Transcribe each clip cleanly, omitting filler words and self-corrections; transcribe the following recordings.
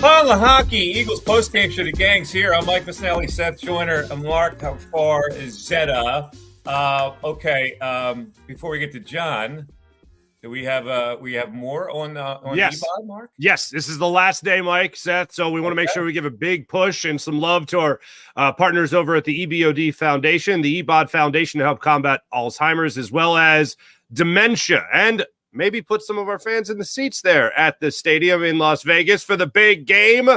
On Lehocky, Eagles postgame show. The gang's here. I'm Mike Missinelli, Seth Joyner, and Mark. How far is Zeta? Before we get to John, do we have more on yes. eBod, Mark? Yes, this is the last day, Mike, Seth. So we want to make sure we give a big push and some love to our partners over at the EBOD Foundation, the eBod Foundation, to help combat Alzheimer's as well as dementia, and maybe put some of our fans in the seats there at the stadium in Las Vegas for the big game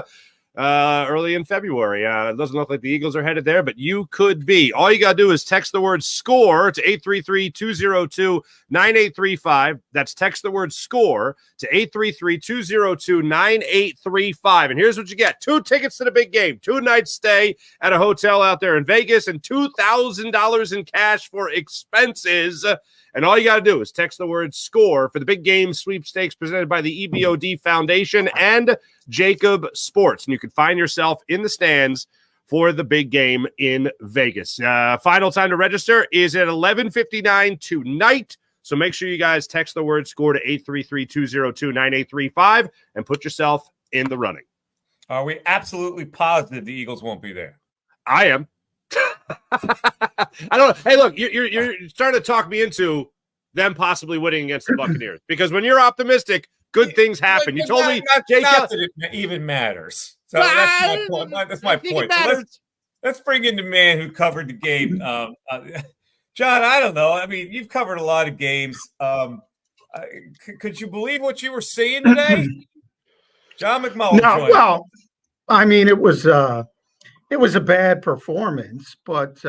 early in February. It doesn't look like the Eagles are headed there, but you could be. All you got to do is text the word SCORE to 833-202-9835. That's text the word SCORE to 833-202-9835. And here's what you get. 2 tickets to the big game, 2-night stay at a hotel out there in Vegas, and $2,000 in cash for expenses. And all you got to do is text the word SCORE for the big game sweepstakes presented by the EBOD Foundation and JAKIB Sports. And you can find yourself in the stands for the big game in Vegas. Final time to register is at 11:59 tonight. So make sure you guys text the word SCORE to 833-202-9835 and put yourself in the running. Are we absolutely positive the Eagles won't be there? I am. I don't. Hey, look, you're starting to talk me into them possibly winning against the Buccaneers, because when you're optimistic, good things happen. You told me Jake, not that it even matters. So that's my point. That's my point. So let's bring in the man who covered the game, John. I don't know. I mean, you've covered a lot of games. Could you believe what you were seeing today, John McMullen? No, well, I mean, it was a bad performance, but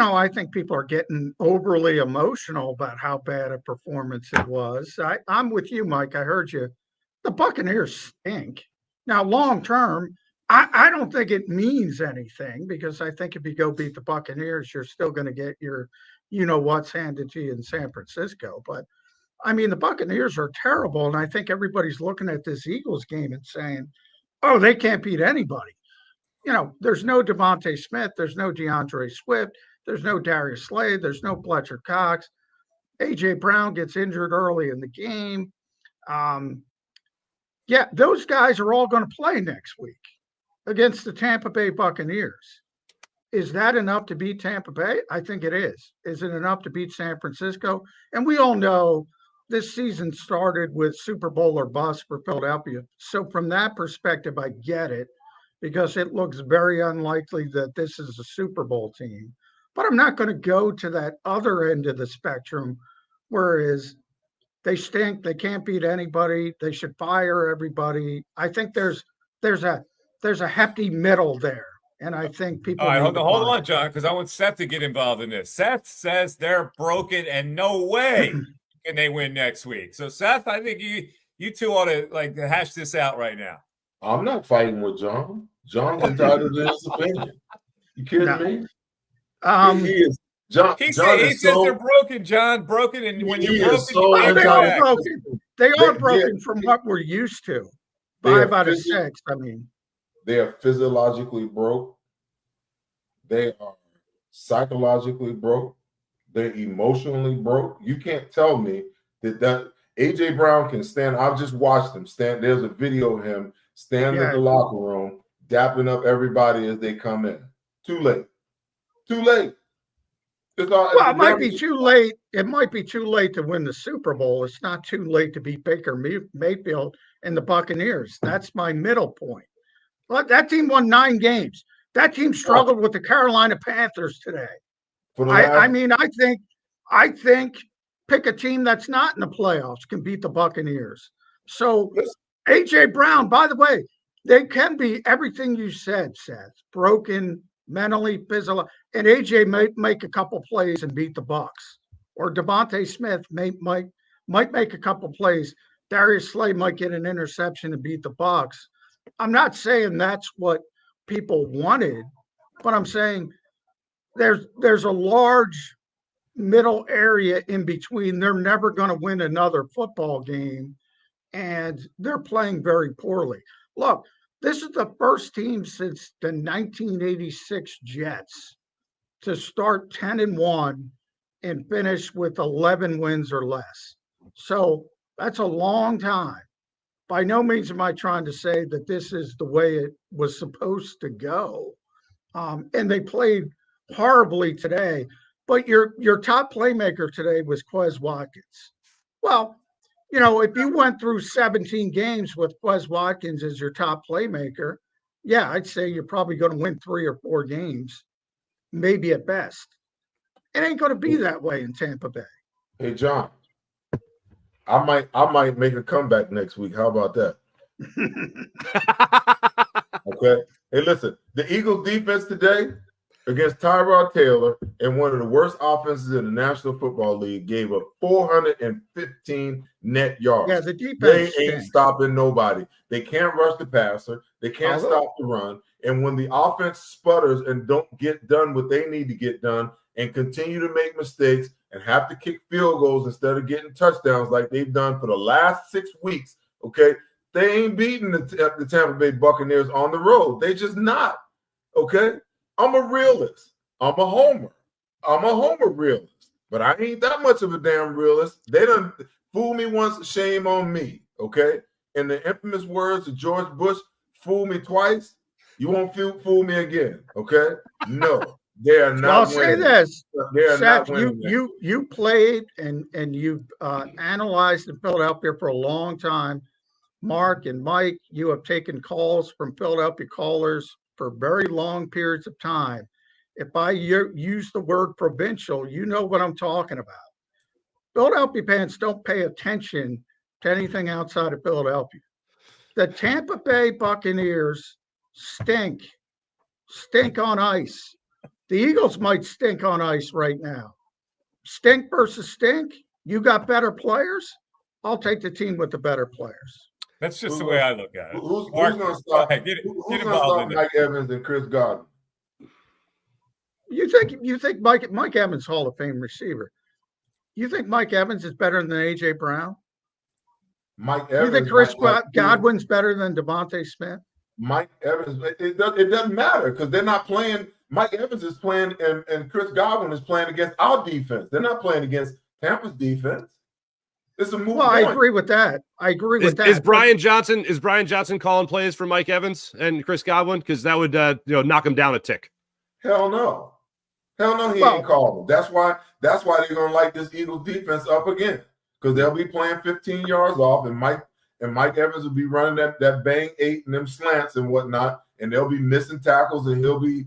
I think people are getting overly emotional about how bad a performance it was. I'm with you, Mike. I heard you. The Buccaneers stink. Now, long term, I don't think it means anything, because I think if you go beat the Buccaneers, you're still going to get your, what's handed to you in San Francisco. But I mean, the Buccaneers are terrible, and I think everybody's looking at this Eagles game and saying, oh, they can't beat anybody. There's no Devontae Smith. There's no DeAndre Swift. There's no Darius Slade. There's no Fletcher Cox. A.J. Brown gets injured early in the game. Those guys are all going to play next week against the Tampa Bay Buccaneers. Is that enough to beat Tampa Bay? I think it is. Is it enough to beat San Francisco? And we all know this season started with Super Bowl or bust for Philadelphia. So from that perspective, I get it, because it looks very unlikely that this is a Super Bowl team. But I'm not going to go to that other end of the spectrum, whereas they stink, they can't beat anybody, they should fire everybody. I think there's a hefty middle there. And I think people. All right, hold on, John, because I want Seth to get involved in this. Seth says they're broken and no way can they win next week. So, Seth, I think you two ought to hash this out right now. I'm not fighting with John. John's entitled to his opinion. You kidding me? He is. He says they're broken, John. Broken, and when you're broken, they are broken. They are broken from what we're used to. 5 out of 6. I mean, they are physiologically broke. They are psychologically broke. They're emotionally broke. You can't tell me that A.J. Brown can stand. I've just watched him stand. There's a video of him standing in the locker room, dapping up everybody as they come in. Too late. Too late. It might be too late. It might be too late to win the Super Bowl. It's not too late to beat Baker Mayfield and the Buccaneers. That's my middle point. But that team won 9 games. That team struggled with the Carolina Panthers today. I think pick a team that's not in the playoffs can beat the Buccaneers. So A.J. Brown, by the way, they can be everything you said, Seth. Broken, mentally, physically, and A.J. might make a couple plays and beat the Bucs. Or Devontae Smith might make a couple plays. Darius Slade might get an interception and beat the Bucs. I'm not saying that's what people wanted, but I'm saying there's a large middle area in between. They're never going to win another football game, and they're playing very poorly. Look, this is the first team since the 1986 Jets to start 10-1 and finish with 11 wins or less. So that's a long time. by no means am I trying to say that this is the way it was supposed to go. And they played horribly today. But your top playmaker today was Quez Watkins. Well, you know, if you went through 17 games with Quez Watkins as your top playmaker, yeah, I'd say you're probably going to win 3 or 4 games, maybe at best. It ain't going to be that way in Tampa Bay. Hey, John, I might make a comeback next week. How about that? Okay. Hey, listen, the Eagles defense today against Tyrod Taylor and one of the worst offenses in the National Football League gave up 415 net yards. Yeah, the defense They ain't stopping nobody. They can't rush the passer. They can't stop the run. And when the offense sputters and don't get done what they need to get done and continue to make mistakes and have to kick field goals instead of getting touchdowns like they've done for the last 6 weeks, okay, they ain't beating the Tampa Bay Buccaneers on the road. They just not, okay? I'm a realist. I'm a homer realist. But I ain't that much of a damn realist. They done fool me once, shame on me, okay? In the infamous words of George Bush, fool me twice, you won't fool me again, okay? No, they are not. I'll say this, Seth, you played and you analyzed in Philadelphia for a long time. Mark and Mike, you have taken calls from Philadelphia callers for very long periods of time. If I use the word provincial, you know what I'm talking about. Philadelphia fans don't pay attention to anything outside of Philadelphia. The Tampa Bay Buccaneers stink on ice. The Eagles might stink on ice right now. Stink versus stink. You got better players. I'll take the team with the better players. That's just the way I look at it. Who's going to stop? Who's going to stop Mike Evans and Chris Godwin? You think Mike Evans Hall of Fame receiver? You think Mike Evans is better than AJ Brown? Mike Evans. You think Chris Godwin's better than Devontae Smith? Mike Evans. It doesn't matter because they're not playing. Mike Evans is playing and Chris Godwin is playing against our defense. They're not playing against Tampa's defense. It's a move. Well, I agree with that. Is Brian Johnson calling plays for Mike Evans and Chris Godwin? Because that would knock him down a tick. Hell no. He ain't calling. That's why they're gonna light this Eagles defense up again. Because they'll be playing 15 yards off, and Mike Evans will be running that bang 8 and them slants and whatnot, and they'll be missing tackles and he'll be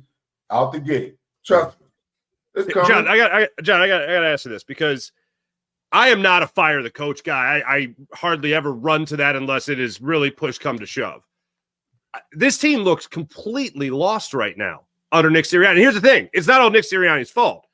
out the gate. Trust me. It's coming. John, I gotta ask you this because I am not a fire the coach guy. I hardly ever run to that unless it is really push come to shove. This team looks completely lost right now under Nick Sirianni. And here's the thing. It's not all Nick Sirianni's fault.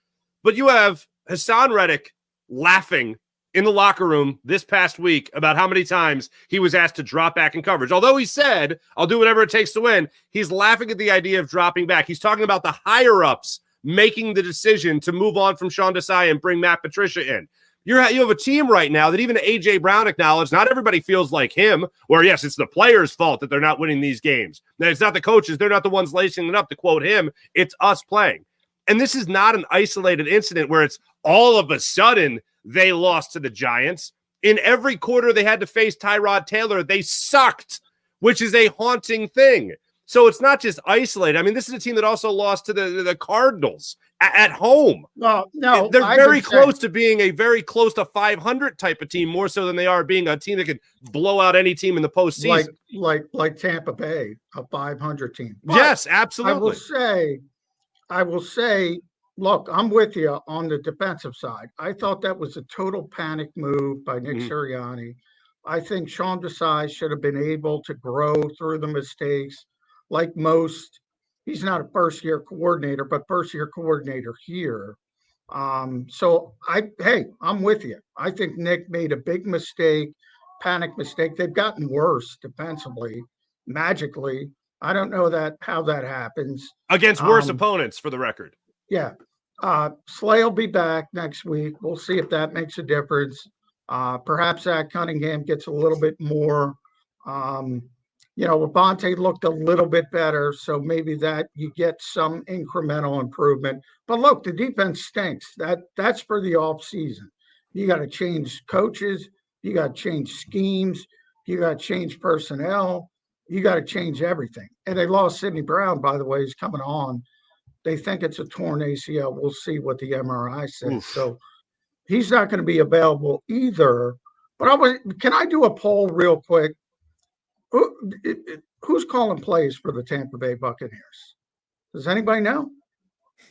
But you have Hassan Reddick laughing in the locker room this past week about how many times he was asked to drop back in coverage. Although he said, I'll do whatever it takes to win, he's laughing at the idea of dropping back. He's talking about the higher-ups making the decision to move on from Sean Desai and bring Matt Patricia in. You have a team right now that even A.J. Brown acknowledged not everybody feels like him, where, yes, it's the players' fault that they're not winning these games. Now, it's not the coaches. They're not the ones lacing it up, to quote him. It's us playing. And this is not an isolated incident where it's all of a sudden they lost to the Giants. In every quarter they had to face Tyrod Taylor, they sucked, which is a haunting thing. So it's not just isolated. I mean, this is a team that also lost to the Cardinals at home. Well, no, they're very close to being a very close to 500 type of team, more so than they are being a team that can blow out any team in the postseason. Like Tampa Bay, a 500 team. But yes, absolutely. I will say, look, I'm with you on the defensive side. I thought that was a total panic move by Nick Sirianni. I think Sean Desai should have been able to grow through the mistakes. Like most, he's not a first-year coordinator, but first-year coordinator here. So I'm with you. I think Nick made a big mistake, panic mistake. They've gotten worse defensively, magically. I don't know how that happens. Against worse opponents, for the record. Yeah. Slay will be back next week. We'll see if that makes a difference. Perhaps Zach Cunningham gets a little bit more. Levante looked a little bit better, so maybe that you get some incremental improvement. But look, the defense stinks. That's for the off season. You got to change coaches. You got to change schemes. You got to change personnel. You got to change everything. And they lost Sidney Brown, by the way. He's coming on. They think it's a torn ACL. We'll see what the MRI says. Oof. So he's not going to be available either. But can I do a poll real quick? Who's calling plays for the Tampa Bay Buccaneers? Does anybody know?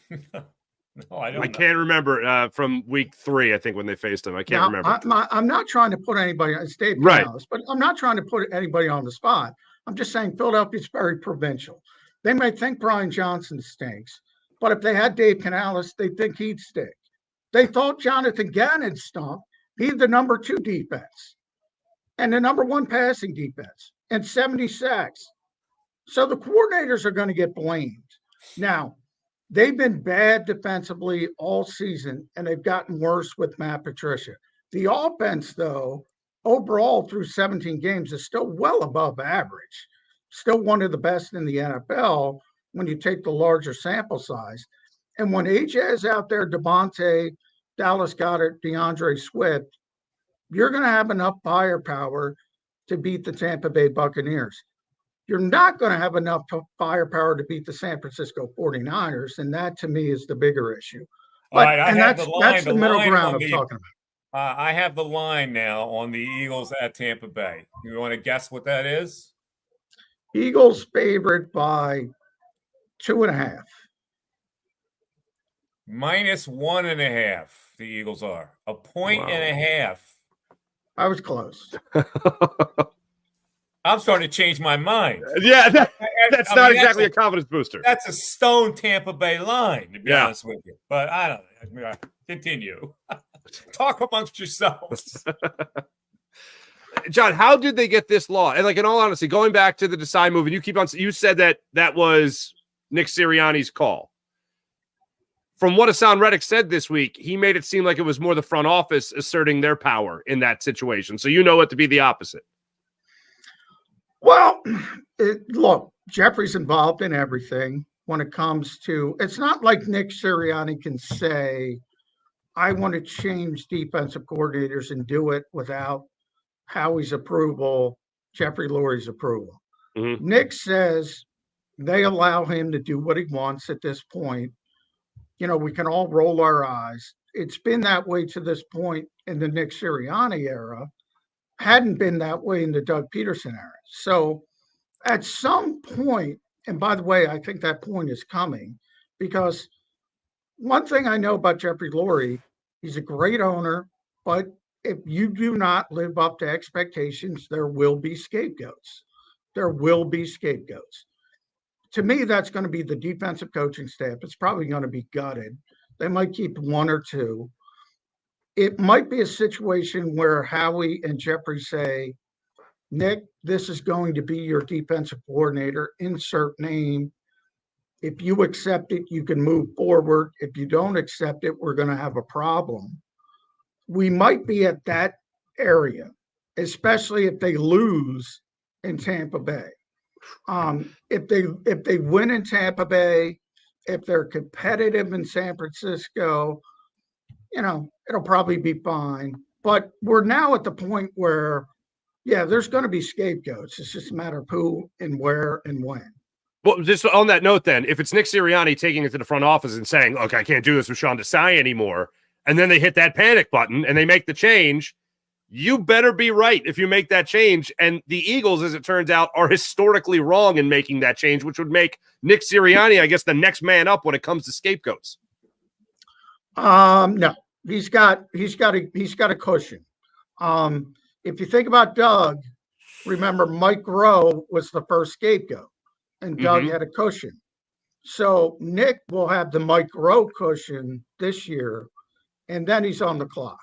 No, I don't. I can't remember from week 3, I think, when they faced him. I can't remember. I'm not trying to put anybody. It's Dave Canales, but I'm not trying to put anybody on the spot. I'm just saying Philadelphia's very provincial. They may think Brian Johnson stinks, but if they had Dave Canales, they think he'd stink. They thought Jonathan Gannon stunk. He's the number 2 defense and the number 1 passing defense and 70 sacks. So the coordinators are going to get blamed. Now, they've been bad defensively all season, and they've gotten worse with Matt Patricia. The offense, though, overall through 17 games is still well above average, still one of the best in the NFL when you take the larger sample size. And when AJ is out there, Devontae, Dallas Goedert, DeAndre Swift, you're going to have enough firepower to beat the Tampa Bay Buccaneers. You're not going to have enough firepower to beat the San Francisco 49ers, and that to me is the bigger issue. But, and that's the middle ground I'm talking about. I have the line now on the Eagles at Tampa Bay. You want to guess what that is? Eagles favored by 2.5. -1.5. The Eagles are a point and a half. I was close. I'm starting to change my mind. Yeah, that's not exactly a confidence booster. That's a stone Tampa Bay line, to be honest with you. But I don't know. Continue. Talk amongst yourselves. John, how did they get this law? And like, in all honesty, going back to the Desai move, and you said that was Nick Sirianni's call. From what Hassan Reddick said this week, he made it seem like it was more the front office asserting their power in that situation. So you know it to be the opposite. Well, look, Jeffrey's involved in everything when it comes to – it's not like Nick Sirianni can say, I want to change defensive coordinators and do it without Howie's approval, Jeffrey Lurie's approval. Mm-hmm. Nick says they allow him to do what he wants at this point. You know, we can all roll our eyes. It's been that way to this point in the Nick Sirianni era. Hadn't been that way in the Doug Peterson era. So at some point, and by the way, I think that point is coming, because one thing I know about Jeffrey Lurie, he's a great owner, but if you do not live up to expectations, there will be scapegoats. There will be scapegoats. To me, that's going to be the defensive coaching staff. It's probably going to be gutted. They might keep 1 or 2. It might be a situation where Howie and Jeffrey say, Nick, this is going to be your defensive coordinator, insert name. If you accept it, you can move forward. If you don't accept it, we're going to have a problem. We might be at that area, especially if they lose in Tampa Bay. If they win in Tampa Bay, if they're competitive in San Francisco, you know, it'll probably be fine. But we're now at the point where, yeah, there's going to be scapegoats. It's just a matter of who and where and when. Well, just on that note then, if it's Nick Sirianni taking it to the front office and saying, look, I can't do this with Sean Desai anymore, and then they hit that panic button and they make the change, you better be right if you make that change. And the Eagles, as it turns out, are historically wrong in making that change, which would make Nick Sirianni, I guess, the next man up when it comes to scapegoats. No, he's got a cushion. If you think about Doug, remember Mike Rowe was the first scapegoat, and Doug had a cushion. So Nick will have the Mike Rowe cushion this year, and then he's on the clock.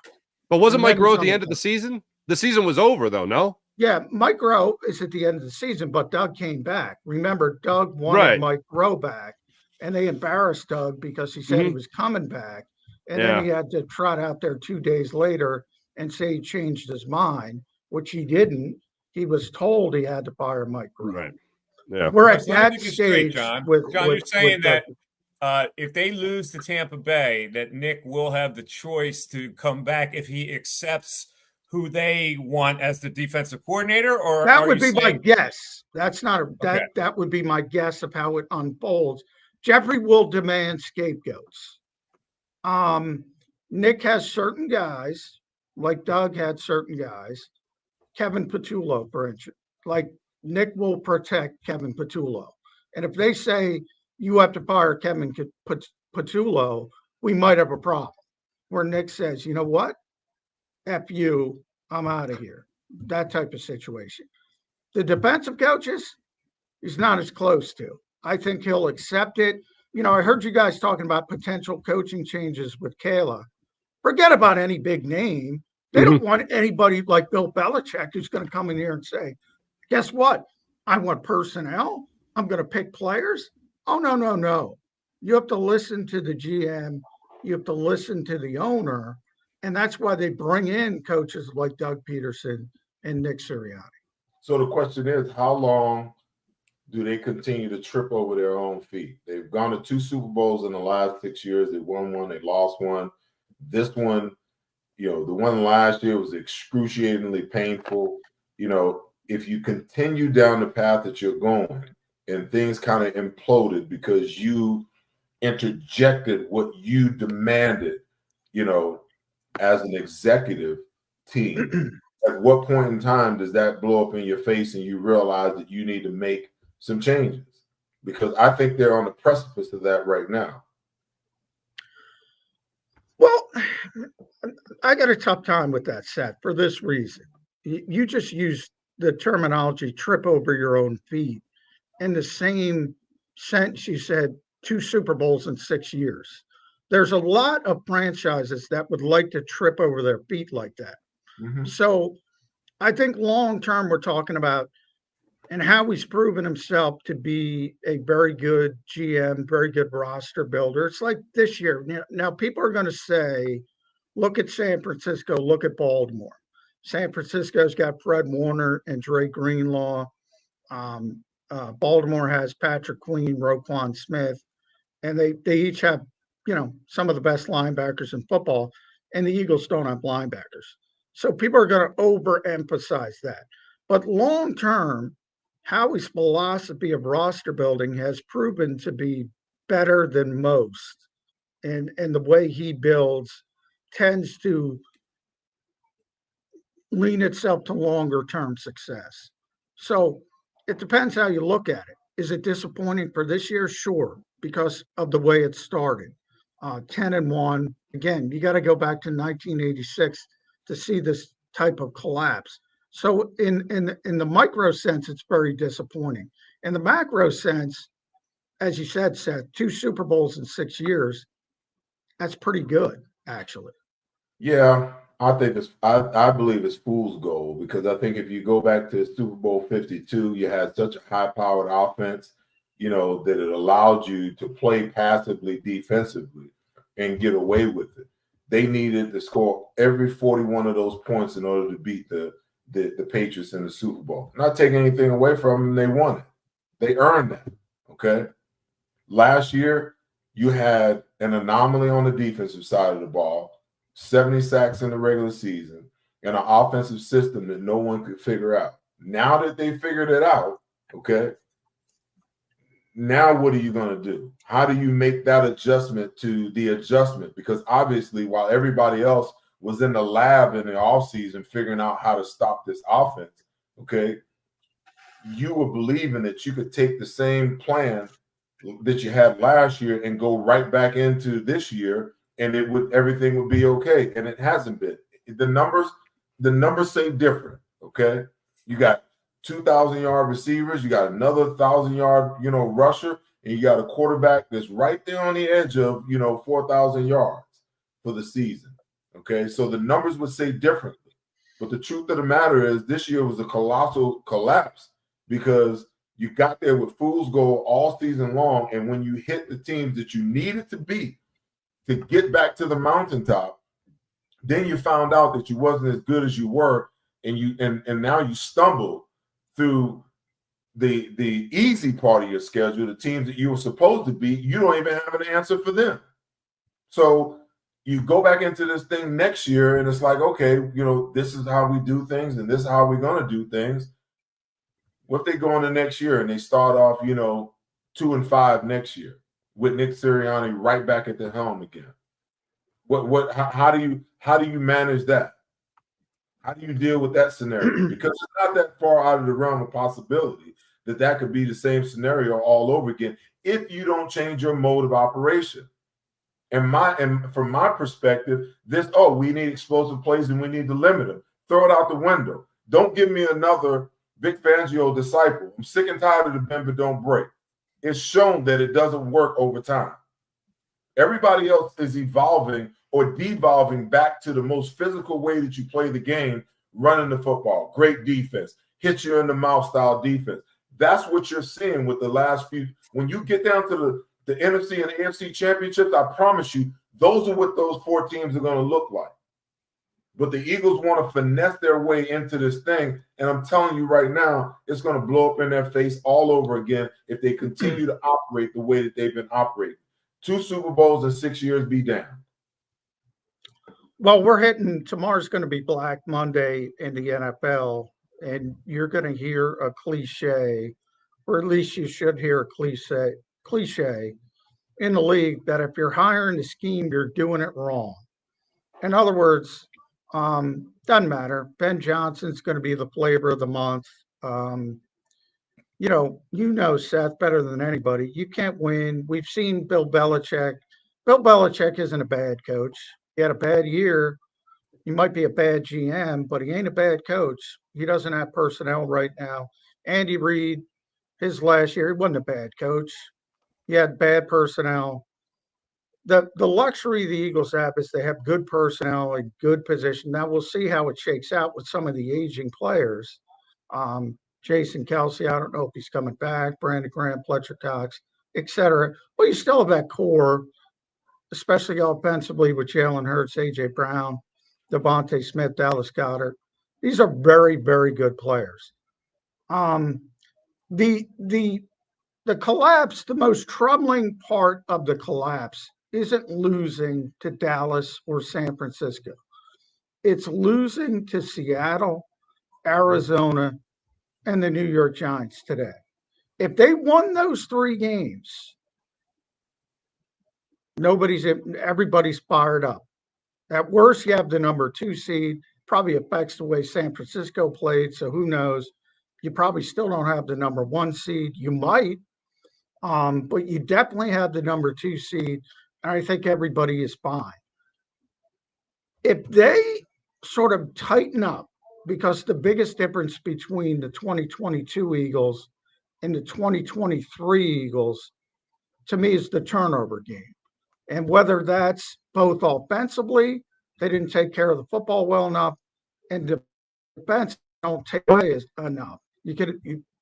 But wasn't Mike Rowe at the end of the season? The season was over, though, no? Yeah, Mike Rowe is at the end of the season, but Doug came back. Remember, Doug wanted Mike Rowe back, and they embarrassed Doug because he said he was coming back. And then he had to trot out there 2 days later and say he changed his mind, which he didn't. He was told he had to fire Mike Rowe. Right. Yeah. We're at that stage. John, you're saying that if they lose to Tampa Bay, that Nick will have the choice to come back if he accepts who they want as the defensive coordinator, or that would be my guess. That's not a Okay. that would be my guess of how it unfolds. Jeffrey will demand scapegoats. Nick has certain guys, like Doug had certain guys. Kevin Patullo, for instance, like Nick will protect Kevin Patullo. And if they say you have to fire Kevin Patullo, we might have a problem. Where Nick says, you know what? F you, I'm out of here. That type of situation. The defensive coaches, he's not as close to. I think he'll accept it. You know, I heard you guys talking about potential coaching changes with Kayla. Forget about any big name. They don't want anybody like Bill Belichick who's going to come in here and say, guess what? I want personnel. I'm going to pick players. Oh, no, no, no. You have to listen to the GM. You have to listen to the owner. And that's why they bring in coaches like Doug Peterson and Nick Sirianni. So the question is, how long do they continue to trip over their own feet? They've gone to 2 Super Bowls in the last 6 years. They won one, they lost one. This one, you know, the one last year was excruciatingly painful. You know, if you continue down the path that you're going and things kind of imploded because you interjected what you demanded, you know, as an executive team, at what point in time does that blow up in your face and you realize that you need to make some changes? Because I think they're on the precipice of that right now. Well, I got a tough time with that, Seth, for this reason. You just used the terminology trip over your own feet. In the same sentence, you said 2 Super Bowls in 6 years. There's a lot of franchises that would like to trip over their feet like that. Mm-hmm. So I think long-term we're talking about and how he's proven himself to be a very good GM, very good roster builder. It's like this year. Now people are going to say, look at San Francisco, look at Baltimore. San Francisco's got Fred Warner and Dre Greenlaw. Baltimore has Patrick Queen, Roquan Smith, and they each have, you know, some of the best linebackers in football, and the Eagles don't have linebackers. So people are going to overemphasize that. But long-term, Howie's philosophy of roster building has proven to be better than most. And the way he builds tends to lean itself to longer-term success. So it depends how you look at it. Is it disappointing for this year? Sure, because of the way it started. 10-1. Again, you got to go back to 1986 to see this type of collapse. So in the micro sense, it's very disappointing. In the macro sense, as you said, Seth, 2 Super Bowls in 6 years, that's pretty good, actually. Yeah, I think I believe it's fool's gold, because I think if you go back to Super Bowl 52, you had such a high-powered offense, you know, that it allowed you to play passively defensively and get away with it. They needed to score every 41 of those points in order to beat the Patriots in the Super Bowl. Not taking anything away from them, they won it. They earned that, okay? Last year, you had an anomaly on the defensive side of the ball, 70 sacks in the regular season, and an offensive system that no one could figure out. Now that they figured it out, okay, now what are you going to do? How do you make that adjustment to the adjustment? Because obviously, while everybody else was in the lab in the offseason figuring out how to stop this offense, okay, you were believing that you could take the same plan that you had last year and go right back into this year, and everything would be okay. And it hasn't been. The numbers say different, okay? You got 2,000-yard receivers, you got another 1,000-yard, rusher, and you got a quarterback that's right there on the edge of, 4,000 yards for the season. Okay, so the numbers would say differently. But the truth of the matter is this year was a colossal collapse, because you got there with fool's gold all season long, and when you hit the teams that you needed to beat to get back to the mountaintop, then you found out that you wasn't as good as you were, and now you stumble through the easy part of your schedule, the teams that you were supposed to beat. You don't even have an answer for them. So you go back into this thing next year, and it's like, okay, this is how we do things, and this is how we're going to do things. What if they go into next year and they start off, 2-5 next year with Nick Sirianni right back at the helm again? How do you manage that? How do you deal with that scenario? Because it's not that far out of the realm of possibility that could be the same scenario all over again if you don't change your mode of operation. And from my perspective, we need explosive plays and we need to limit them. Throw it out the window. Don't give me another Vic Fangio disciple. I'm sick and tired of the bend but don't break. It's shown that it doesn't work over time. Everybody else is evolving or devolving back to the most physical way that you play the game, running the football. Great defense. Hit you in the mouth style defense. That's what you're seeing with the last few. When you get down to the NFC and the AFC championships, I promise you, those are what those 4 teams are going to look like. But the Eagles want to finesse their way into this thing, and I'm telling you right now, it's going to blow up in their face all over again if they continue to operate the way that they've been operating. 2 Super Bowls in 6 years, be damned. Well, tomorrow's going to be Black Monday in the NFL, and you're going to hear a cliche, or at least you should hear a cliche in the league that if you're hiring the scheme, you're doing it wrong. In other words, doesn't matter. Ben Johnson's going to be the flavor of the month. Seth better than anybody. You can't win. We've seen Bill Belichick. Bill Belichick isn't a bad coach. He had a bad year. He might be a bad GM, but he ain't a bad coach. He doesn't have personnel right now. Andy Reid, his last year, he wasn't a bad coach. He had bad personnel. The luxury the Eagles have is they have good personnel, a good position. Now we'll see how it shakes out with some of the aging players. Jason Kelsey, I don't know if he's coming back, Brandon Graham, Fletcher Cox, etc. But you still have that core, especially offensively with Jalen Hurts, A.J. Brown, Devontae Smith, Dallas Goedert. These are very, very good players. The collapse, the most troubling part of the collapse isn't losing to Dallas or San Francisco. It's losing to Seattle, Arizona, and the New York Giants today. If they won those 3 games, everybody's fired up. At worst, you have the number 2 seed. Probably affects the way San Francisco played, so who knows? You probably still don't have the number 1 seed. You might, but you definitely have the number 2 seed, and I think everybody is fine. If they sort of tighten up, because the biggest difference between the 2022 Eagles and the 2023 Eagles, to me, is the turnover game. And whether that's both offensively, they didn't take care of the football well enough, and defense don't take away enough.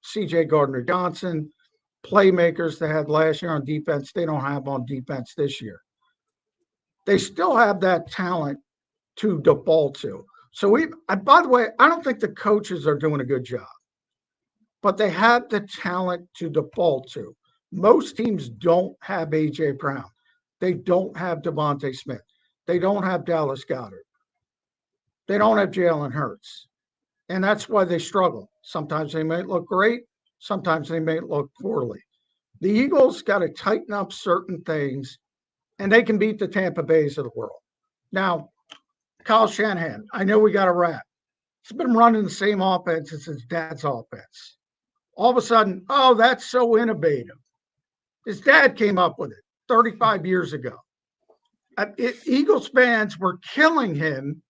C.J. Gardner-Johnson, playmakers they had last year on defense, they don't have on defense this year. They still have that talent to default to. So by the way, I don't think the coaches are doing a good job, but they have the talent to default to. Most teams don't have A.J. Brown. They don't have Devontae Smith. They don't have Dallas Goedert. They don't have Jalen Hurts. And that's why they struggle. Sometimes they may look great. Sometimes they may look poorly. The Eagles got to tighten up certain things, and they can beat the Tampa Bays of the world. Now, Kyle Shanahan, I know we got a wrap. He's been running the same offense as his dad's offense. All of a sudden, that's so innovative. His dad came up with it 35 years ago. Eagles fans were killing him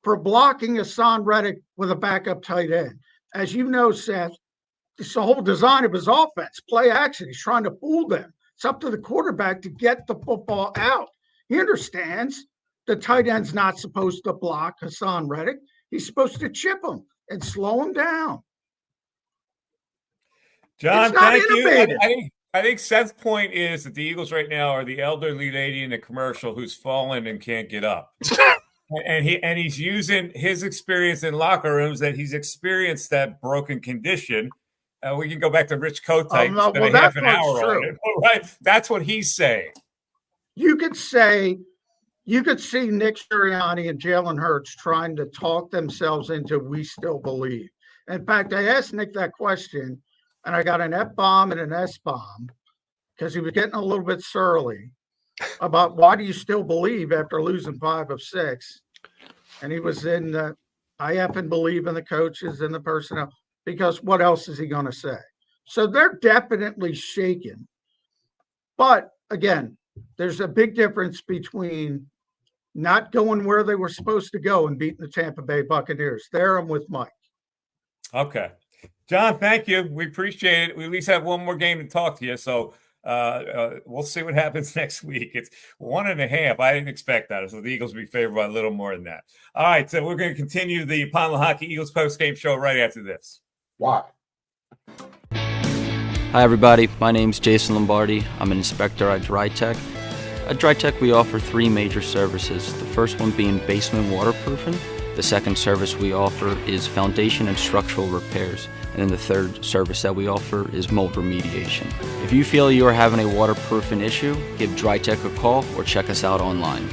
for blocking Hassan Reddick with a backup tight end. As you know, Seth, it's the whole design of his offense, play action. He's trying to fool them. It's up to the quarterback to get the football out. He understands the tight end's not supposed to block Hassan Reddick. He's supposed to chip him and slow him down. John, thank you. I think Seth's point is that the Eagles right now are the elderly lady in the commercial who's fallen and can't get up. and he's using his experience in locker rooms that he's experienced that broken condition. We can go back to Rich Kotite and spend half an hour on it. Right? That's what he's saying. You could say you could see Nick Sirianni and Jalen Hurts trying to talk themselves into "we still believe." In fact, I asked Nick that question, and I got an F-bomb and an S-bomb because he was getting a little bit surly about why do you still believe after losing 5 of 6? And he was in the, I effing believe in the coaches and the personnel, because what else is he going to say? So they're definitely shaken. But again, there's a big difference between not going where they were supposed to go and beating the Tampa Bay Buccaneers. There I'm with Mike. Okay. John, thank you. We appreciate it. We at least have one more game to talk to you. So we'll see what happens next week. It's 1.5. I didn't expect that. So the Eagles will be favored by a little more than that. All right. So we're going to continue the Upon Lehocky Eagles post-game show right after this. Why? Hi, everybody. My name's Jason Lombardi. I'm an inspector at DryTech. At DryTech, we offer 3 major services. The first one being basement waterproofing. The second service we offer is foundation and structural repairs. And then the third service that we offer is mold remediation. If you feel you are having a waterproofing issue, give DryTech a call or check us out online.